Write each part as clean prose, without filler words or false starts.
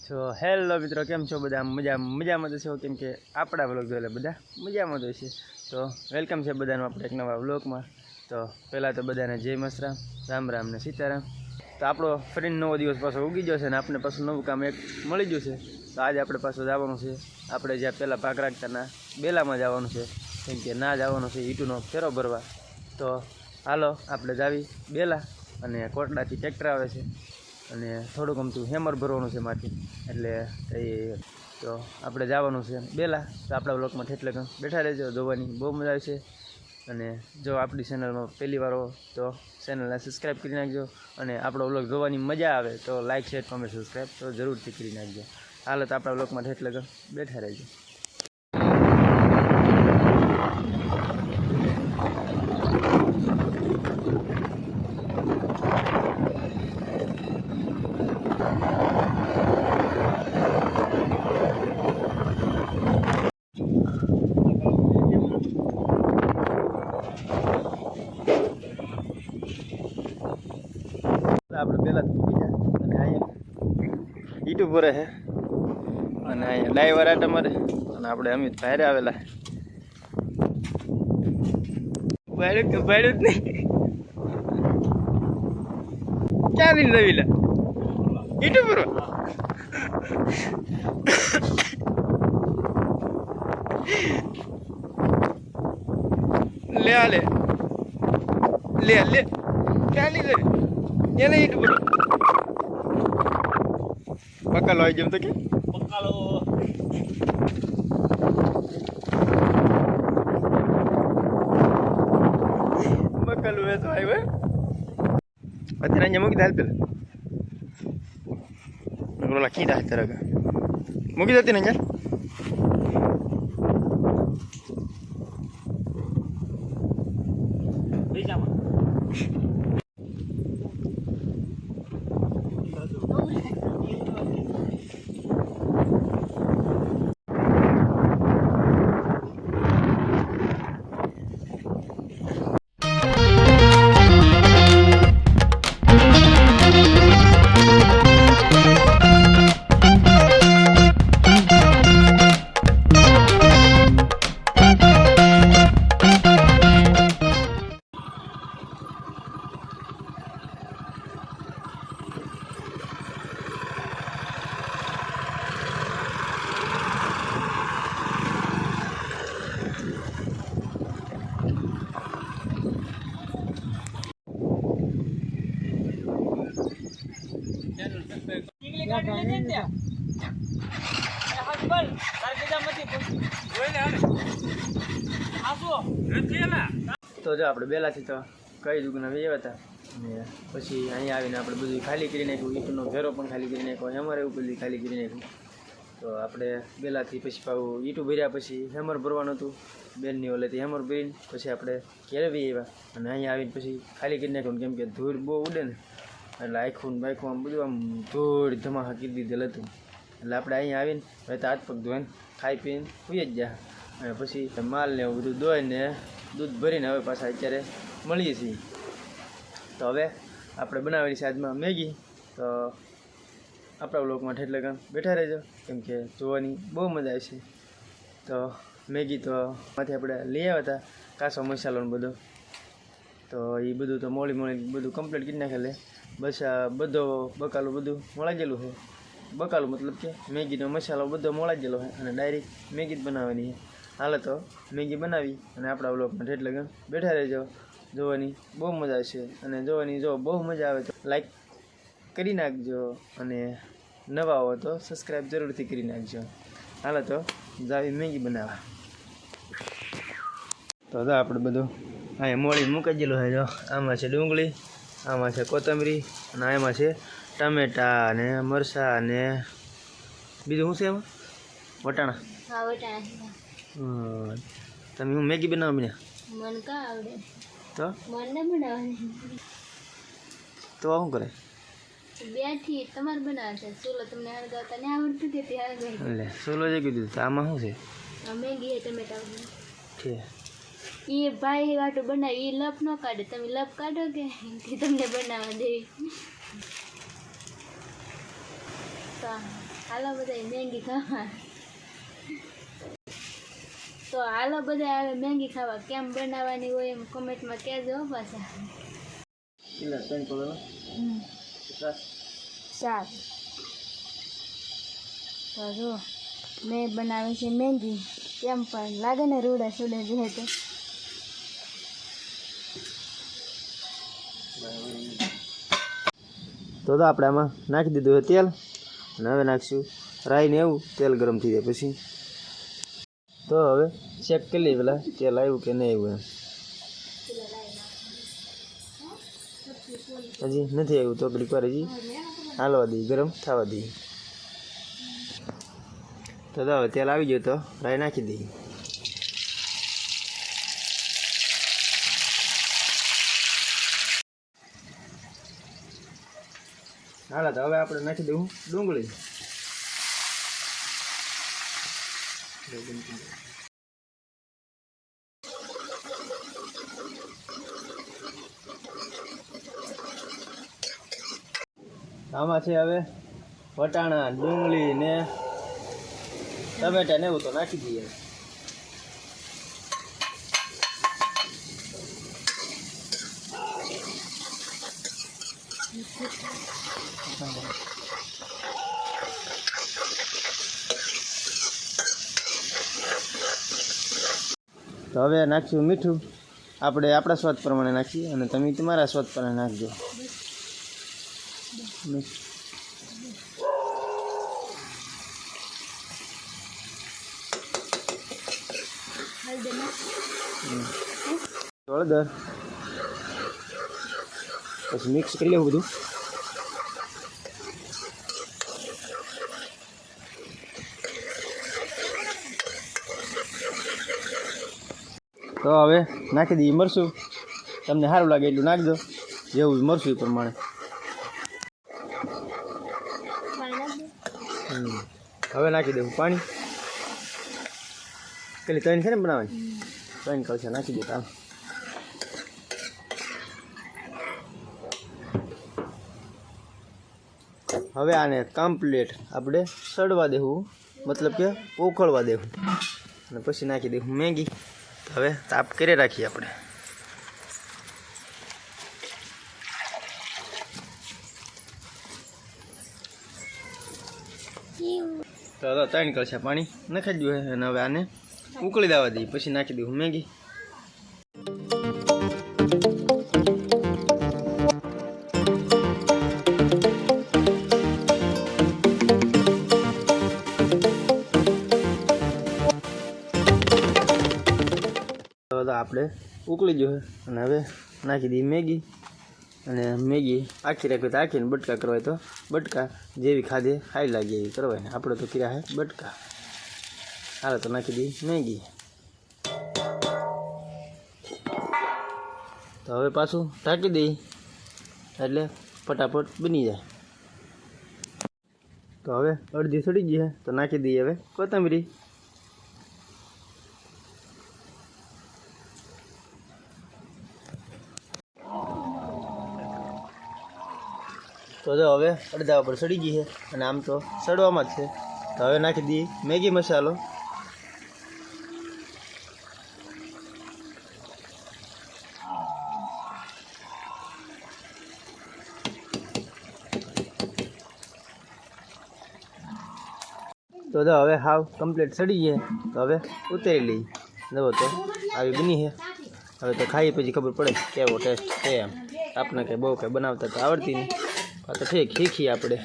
તો હેલો મિત્રો, કેમ છો બધા? મજામાં તો છો? કેમ કે આપણા વ્લોગ જોઈને બધા મજામાં તો છે. તો વેલકમ છે બધાનું આપણે એક નવા વ્લોગમાં. તો પહેલાં તો બધાને જય મસરામ, રામ રામ ને સીતારામ. તો આપણો ફરીને નવો દિવસ પાછો ઉગી ગયો છે ને આપણે પાછું નવું કામ એક મળી ગયું છે. તો આજે આપણે પાછું જવાનું છે આપણે જ્યાં પહેલાં પાક રાખતાના બેલામાં જવાનું છે, કેમ કે ના જવાનું છે ઈટુનો ફેરો ભરવા. તો હાલો આપણે જાવી બેલા, અને કોટડાથી ટ્રેક્ટર આવે છે અને થોડુંક અમથું હેમર ભરવાનું છે માથી, એટલે તો આપણે જવાનું છે બેલા. તો આપણા બ્લોગમાં એટલે બેઠા રહેજો, જોવાની બહુ મજા આવશે. અને જો આપણી ચેનલમાં પહેલી વાર હો તો ચેનલને સબસ્ક્રાઈબ કરી નાખજો, અને આપણો બ્લોગ જોવાની મજા આવે તો લાઇક શેર કમેન્ટ સબસ્ક્રાઈબ તો જરૂરથી કરી નાખજો. હાલો તો આપણા બ્લોગમાં એટલે બેઠા રહેજો. આપણે પહેલાં બીજા અને અહીંયા ઈટું ભરે છે, અને અહીંયા ડાઈવર આટા મારે, અને આપણે અમિત ભાઈ આવેલા ભાડું જ નહીં ક્યાં દિન રવિલા ઈટું ભરવા લે લે લે લે ક્યાં નહીં રવિ એને ઈટ ભરો બકાલો આવી જેમ તો કે બકાલો બકાલું એ તો આવ્યો અત્યારે અહીંયા મૂકી દે પેલા ઓલા કીધા અત્યારે મૂકી દેતી ને અહીંયા. તો જો આપણે બેલાથી તો કઈ દુકાને આવ્યા હતા, અને પછી અહીંયા આવીને આપણે બધું ખાલી કરી નાખ્યું, ઈટનો ઘેરો પણ ખાલી કરી નાખ્યો, હેમર એવું બધું ખાલી કરી નાખ્યું. તો આપણે બેલાથી પછી પાછું ઈટું ભર્યા, પછી હેમર ભરવાનું હતું બેનની ઓલેથી, હેમર ભરીને પછી આપણે ઘેરે બી આવ્યા, અને અહીંયા આવીને પછી ખાલી કરી નાખ્યું, કેમ કે ધૂળ બહુ ઉડે ને, એટલે આખું બાઈખું આમ બધું આમ ધૂળ ધમાકા કરી દીધેલ હતું. એટલે આપણે અહીંયા આવીને હવે તો હાથ પગ ધોઈને ખાઈ પીને સુઈ જ ગયા, અને પછી માલને એવું બધું ધોઈને દૂધ ભરીને હવે પાછા અત્યારે મળીએ છીએ. તો હવે આપણે બનાવેલી છે આજમાં મેગી. તો આપણા બ્લોગમાં એટલે બેઠા રહેજો, કેમ કે જોવાની બહુ મજા આવશે. તો મેગી તો માંથી આપણે લઈ આવ્યા હતા, કાચો મસાલો ને બધો, તો એ બધું તો મોળી બધું કમ્પ્લીટ કરી નાખેલે. બસ બધો બકાલું બધું મોળાઈ ગયેલું છે. બકાલું મતલબ કે મેગીનો મસાલો બધો મોળાઈ ગયેલો છે, અને ડાયરેક્ટ મેગી જ બનાવવાની છે. હાલ તો મેગી બનાવી અને આપણા બ્લોગમાં એટલે બેઠા રહેજો, જોવાની બહુ મજા આવશે. અને જોવાની જો બહુ મજા આવે તો લાઈક કરી નાખજો, અને નવા હો તો સબસ્ક્રાઈબ જરૂરથી કરી નાખજો. હાલ તો જાવી મેગી બનાવવા. તો આપણે બધું અહીંયા મોળી મૂકી ગયેલું છે. જો આમાં છે ડુંગળી, આમાં છે કોથમરી, અને આમાં છે ટામેટા અને મરચાં અને બીજું શું છે એમાં વટાણા. હા વટાણા. તમે હું મેગી બનાવો મને મન કા આવડે તો મને બનાવવાની તો શું કરે બેઠી તમારે બનાવશે. સોલો તમને હળગાવતા ને આવડતું કે તે હળગાવી એટલે સોલો જે કીધું તો આમાં શું છે? મેગી ટમેટા છે એ ભાઈ વાટો બનાવી, એ લપ ન કાઢે, તમે લપ કાઢો કે તમને બનાવવા દેવી. તો હાલો બધા મેંગી ખાવા. તો હાલો બધા આવે મેંગી ખાવા. કેમ બનાવવાની હોય એમ કોમેન્ટમાં કહેજો પાછા. કેટલા 3 કિલો 4. તો જો મેં બનાવી છે મેંગી. કેમ પણ લાગે ને રૂડા સુડે જે તો. તો આપણે આમાં નાખી દીધું છે તેલ અને હવે નાખીશું રાઈ ને એવું તેલ ગરમ થઈ જાય પછી તો હવે ચેક કરી લઈએ પેલા તેલ આવ્યું કે નહીં આવ્યું એમ હજી નથી આવ્યું તો ઘડીક વાર હજી હાલવા દઈએ ગરમ થવા દઈએ તો હવે તેલ આવી ગયું તો રાઈ નાખી દઈએ હાલા તો હવે આપણે નાખી દઉં ડુંગળી આમાં છે હવે વટાણા ડુંગળી ને ટમેટા ને એવું તો નાખી દઈએ તો હવે નાખશું મીઠું આપણે આપણા સ્વાદ પ્રમાણે નાખીએ અને તમે તમારા સ્વાદ પ્રમાણે નાખજો હળદર પછી મિક્સ કરી લેવું બધું તો હવે નાખી દઈએ મરચું તમને સારું લાગે એટલું નાખી દો જેવું મરચું એ પ્રમાણે હવે નાખી દઉં પાણી પેલી 3 છે ને બનાવવાની 3 કળશા નાખી દે આમ હવે આને કમ્પ્લીટ આપણે સડવા દેવું મતલબ કે ઉકળવા દેવું અને પછી નાખી દેવું મેગી હવે તાપ કરી રાખીએ આપણે તો 3 કળશા પાણી નાખી દઉં અને હવે આને ઉકળી દેવા દઈએ પછી નાખી દઉં મેગી આપણે ઉકળી ગયો અને હવે નાખી દઈએ મેગી અને મેગી આખી રાખવી તો આખીને બટકા કરવા તો બટકા જેવી ખાધે ખાઈ લાગે એવી કરવાય આપણે તો કર્યા હે બટકા હાલો તો નાખી દઈએ મેગી તો હવે પાછું ઢાંકી દઈએ એટલે ફટાફટ બની જાય તો હવે અડધી સડી ગઈ તો નાખી દઈએ હવે કોથમરી તો જો હવે અડધા ઉપર સડી ગઈ છે અને આમ તો સડવામાં જ છે તો હવે નાખી દઈએ મેગી મસાલો તો જો હવે હાવ કમ્પ્લીટ સડી ગઈ તો હવે ઉતારી લઈએ જુઓ તો આવી બની છે હવે તો ખાઈ પછી ખબર પડે કેવો ટેસ્ટ છે એમ આપણે કંઈ બહુ કંઈ બનાવતા તો આવડતી નહીં આ તો ઠીક શીખીએ આપણે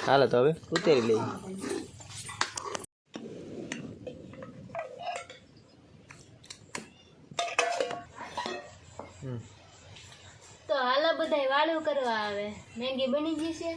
હાલો તો હવે ઉતારી લઈએ તો હાલો બધા વાળું કરવા આવે મેંગી બની ગઈ છે